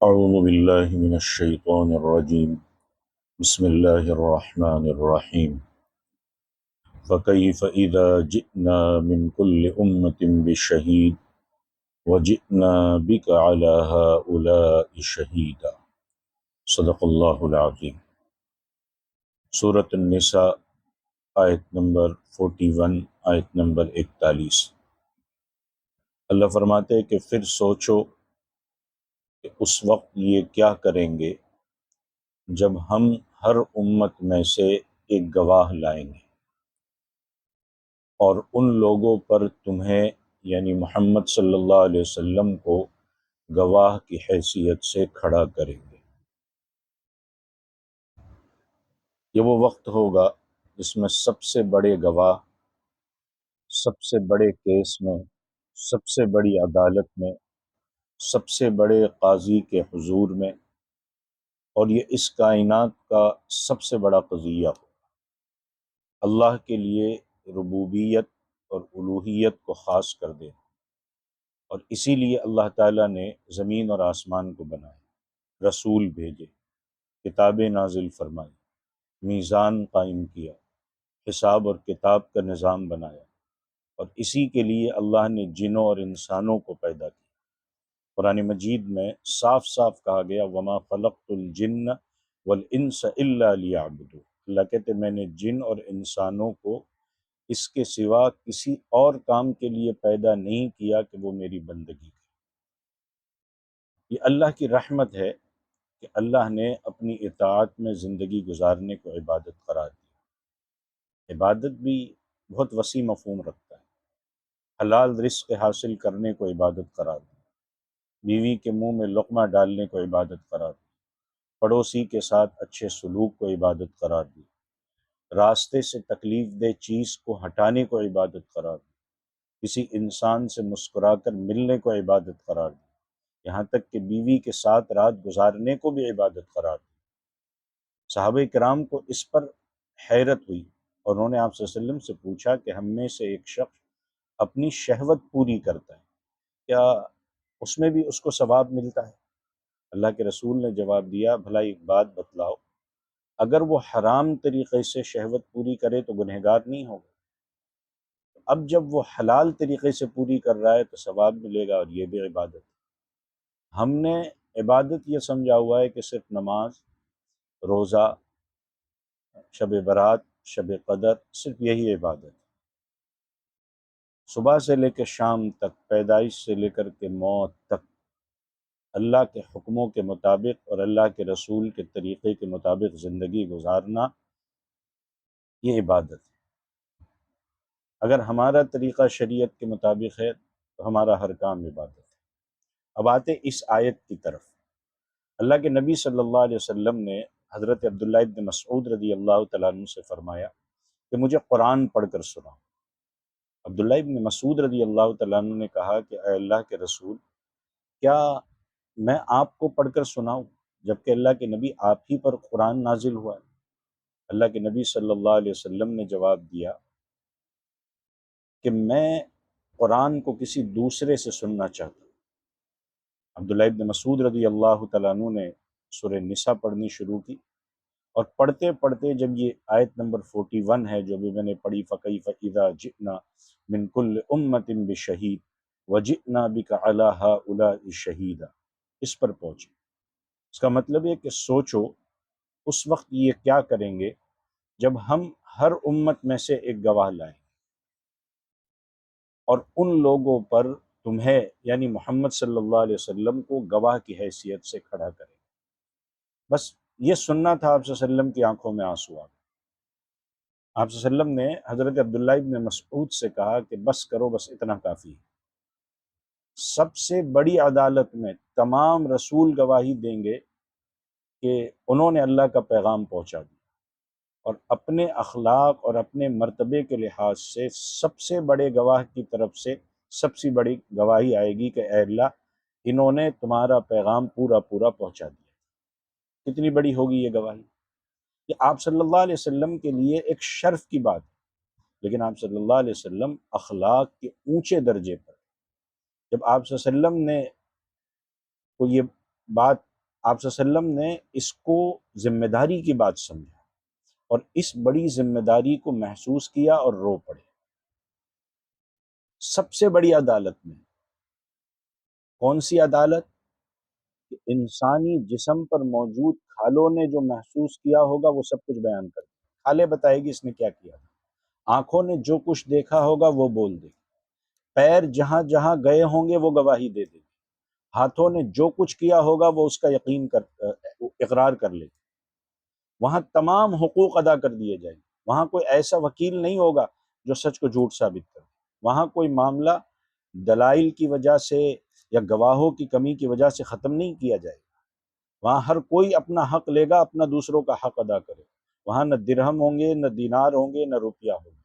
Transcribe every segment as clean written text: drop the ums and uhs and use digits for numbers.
أعوذ بالله من الشيطان الرجيم بسم الله الرحمن الرحيم فكيف إذا جئنا من كل أمة بشهيد وجئنا بك على هؤلاء شهيدا صدق اللہ العظیم۔ سورۃ النساء آیت نمبر 41، آیت نمبر 41۔ اللہ فرماتے ہیں کہ پھر سوچو کہ اس وقت یہ کیا کریں گے جب ہم ہر امت میں سے ایک گواہ لائیں گے اور ان لوگوں پر تمہیں یعنی محمد صلی اللہ علیہ وسلم کو گواہ کی حیثیت سے کھڑا کریں گے۔ یہ وہ وقت ہوگا جس میں سب سے بڑے گواہ، سب سے بڑے کیس میں، سب سے بڑی عدالت میں، سب سے بڑے قاضی کے حضور میں، اور یہ اس کائنات کا سب سے بڑا قضیہ ہو، اللہ کے لیے ربوبیت اور الوہیت کو خاص کر دے۔ اور اسی لیے اللہ تعالیٰ نے زمین اور آسمان کو بنایا، رسول بھیجے، کتابیں نازل فرمائی، میزان قائم کیا، حساب اور کتاب کا نظام بنایا، اور اسی کے لیے اللہ نے جنوں اور انسانوں کو پیدا کیا۔ قرآن مجید میں صاف صاف کہا گیا وَمَا خَلَقْتُ الْجِنَّ وَالْإِنسَ إِلَّا لِيَعْبُدُونِ۔ اللہ کہتے میں نے جن اور انسانوں کو اس کے سوا کسی اور کام کے لیے پیدا نہیں کیا کہ وہ میری بندگی کریں۔ یہ اللہ کی رحمت ہے کہ اللہ نے اپنی اطاعت میں زندگی گزارنے کو عبادت قرار دیا۔ عبادت بھی بہت وسیع مفہوم رکھتا ہے۔ حلال رزق حاصل کرنے کو عبادت قرار دیا، بیوی کے منہ میں لقمہ ڈالنے کو عبادت قرار دیا، پڑوسی کے ساتھ اچھے سلوک کو عبادت قرار دی، راستے سے تکلیف دہ چیز کو ہٹانے کو عبادت قرار دی، کسی انسان سے مسکرا کر ملنے کو عبادت قرار دی، یہاں تک کہ بیوی کے ساتھ رات گزارنے کو بھی عبادت قرار دی۔ صحابہ کرام کو اس پر حیرت ہوئی اور انہوں نے آپ صلی اللہ علیہ وسلم سے پوچھا کہ ہم میں سے ایک شخص اپنی شہوت پوری کرتا ہے، کیا اس میں بھی اس کو ثواب ملتا ہے؟ اللہ کے رسول نے جواب دیا بھلا ایک بات بتلاؤ، اگر وہ حرام طریقے سے شہوت پوری کرے تو گنہگار نہیں ہوگا؟ اب جب وہ حلال طریقے سے پوری کر رہا ہے تو ثواب ملے گا، اور یہ بھی عبادت ہے۔ ہم نے عبادت یہ سمجھا ہوا ہے کہ صرف نماز، روزہ، شب برات، شب قدر، صرف یہی عبادت ہے۔ صبح سے لے کے شام تک، پیدائش سے لے کر کے موت تک، اللہ کے حکموں کے مطابق اور اللہ کے رسول کے طریقے کے مطابق زندگی گزارنا، یہ عبادت ہے۔ اگر ہمارا طریقہ شریعت کے مطابق ہے تو ہمارا ہر کام عبادت ہے۔ اب آتے اس آیت کی طرف۔ اللہ کے نبی صلی اللہ علیہ وسلم نے حضرت عبداللہ ابن مسعود رضی اللہ تعالیٰ عنہ سے فرمایا کہ مجھے قرآن پڑھ کر سناؤ۔ عبداللہ ابن مسعود رضی اللہ تعالیٰ عنہ نے کہا کہ اے اللہ کے رسول، کیا میں آپ کو پڑھ کر سناؤں جبکہ اللہ کے نبی آپ ہی پر قرآن نازل ہوا ہے؟ اللہ کے نبی صلی اللہ علیہ وسلم نے جواب دیا کہ میں قرآن کو کسی دوسرے سے سننا چاہتا ہوں۔ عبداللہ ابن مسعود رضی اللہ تعالیٰ عنہ نے سورہ نساء پڑھنی شروع کی، اور پڑھتے پڑھتے جب یہ آیت نمبر 41 ہے جو بھی میں نے پڑھی فَكَيْفَ إِذَا جِئْنَا مِن كُلِّ أُمَّةٍ بِشَهِيدٍ وَجِئْنَا بِكَ عَلَى هَؤُلَاءِ شَهِيدًا، اس پر پہنچے۔ اس کا مطلب ہے کہ سوچو اس وقت یہ کیا کریں گے جب ہم ہر امت میں سے ایک گواہ لائیں اور ان لوگوں پر تمہیں یعنی محمد صلی اللہ علیہ وسلم کو گواہ کی حیثیت سے کھڑا کریں۔ بس یہ سننا تھا، آپ صلی اللہ علیہ وسلم کی آنکھوں میں آنسو آ گئے۔ آپ صلی اللہ علیہ وسلم نے حضرت عبداللہ ابن مسعود سے کہا کہ بس کرو، بس اتنا کافی ہے۔ سب سے بڑی عدالت میں تمام رسول گواہی دیں گے کہ انہوں نے اللہ کا پیغام پہنچا دیا، اور اپنے اخلاق اور اپنے مرتبے کے لحاظ سے سب سے بڑے گواہ کی طرف سے سب سے بڑی گواہی آئے گی کہ اے اللہ، انہوں نے تمہارا پیغام پورا پورا پہنچا دیا۔ کتنی بڑی ہوگی یہ گواہی؟ یہ آپ صلی اللہ علیہ وسلم کے لیے ایک شرف کی بات ہے، لیکن آپ صلی اللہ علیہ وسلم اخلاق کے اونچے درجے پر، جب آپ صلی اللہ علیہ وسلم نے کو یہ بات آپ صلی اللہ علیہ وسلم نے اس کو ذمہ داری کی بات سمجھا اور اس بڑی ذمہ داری کو محسوس کیا اور رو پڑے۔ سب سے بڑی عدالت میں کون سی عدالت؟ کہ انسانی جسم پر موجود کھالوں نے جو محسوس کیا ہوگا وہ سب کچھ بیان کر دے۔ کھالیں بتائے گی اس نے کیا کیا تھا، آنکھوں نے جو کچھ دیکھا ہوگا وہ بول دے گی، پیر جہاں جہاں گئے ہوں گے وہ گواہی دے دے گی، ہاتھوں نے جو کچھ کیا ہوگا وہ اس کا یقین کر اقرار کر لے گی، وہاں تمام حقوق ادا کر دیے جائیں گے، وہاں کوئی ایسا وکیل نہیں ہوگا جو سچ کو جھوٹ ثابت کرے، وہاں کوئی معاملہ دلائل کی وجہ سے یا گواہوں کی کمی کی وجہ سے ختم نہیں کیا جائے گا، وہاں ہر کوئی اپنا حق لے گا، اپنا دوسروں کا حق ادا کرے، وہاں نہ درہم ہوں گے، نہ دینار ہوں گے، نہ روپیہ ہوگا۔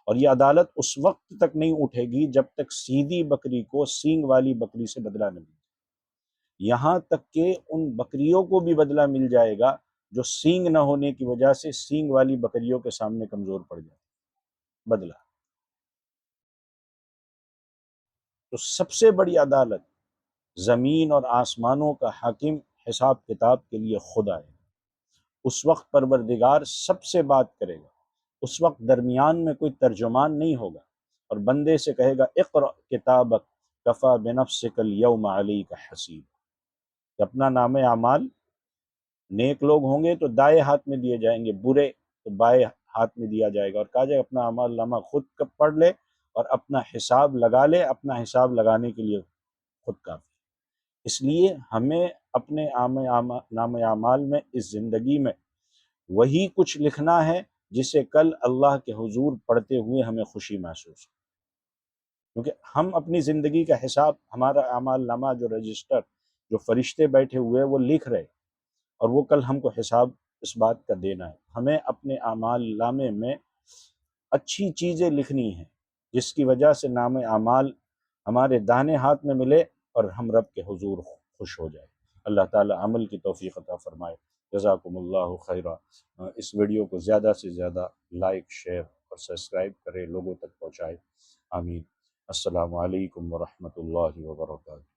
اور یہ عدالت اس وقت تک نہیں اٹھے گی جب تک سیدھی بکری کو سینگ والی بکری سے بدلہ نہ ملے، یہاں تک کہ ان بکریوں کو بھی بدلہ مل جائے گا جو سینگ نہ ہونے کی وجہ سے سینگ والی بکریوں کے سامنے کمزور پڑ جائے، بدلہ۔ تو سب سے بڑی عدالت، زمین اور آسمانوں کا حاکم حساب کتاب کے لیے خود آئے، اس وقت پروردگار سب سے بات کرے گا، اس وقت درمیان میں کوئی ترجمان نہیں ہوگا، اور بندے سے کہے گا اقرأ کتابک کفی بنفسک الیوم علیک حسیب، کہ اپنا نام اعمال، نیک لوگ ہوں گے تو دائیں ہاتھ میں دیے جائیں گے، برے تو بائیں ہاتھ میں دیا جائے گا، اور کہا جائے اپنا اعمال نامہ خود پڑھ لے اور اپنا حساب لگا لے، اپنا حساب لگانے کے لیے خود کافی۔ اس لیے ہمیں اپنے نام اعمال میں اس زندگی میں وہی کچھ لکھنا ہے جسے کل اللہ کے حضور پڑھتے ہوئے ہمیں خوشی محسوس ہو، کیونکہ ہم اپنی زندگی کا حساب، ہمارا اعمال نامہ جو رجسٹر، جو فرشتے بیٹھے ہوئے وہ لکھ رہے، اور وہ کل ہم کو حساب اس بات کا دینا ہے۔ ہمیں اپنے اعمال نامے میں اچھی چیزیں لکھنی ہیں جس کی وجہ سے نام اعمال ہمارے داہنے ہاتھ میں ملے اور ہم رب کے حضور خوش ہو جائے۔ اللہ تعالی عمل کی توفیق عطا فرمائے۔ جزاکم اللہ خیرہ۔ اس ویڈیو کو زیادہ سے زیادہ لائک، شیئر اور سبسکرائب کرے، لوگوں تک پہنچائے۔ آمین۔ السلام علیکم ورحمۃ اللہ وبرکاتہ۔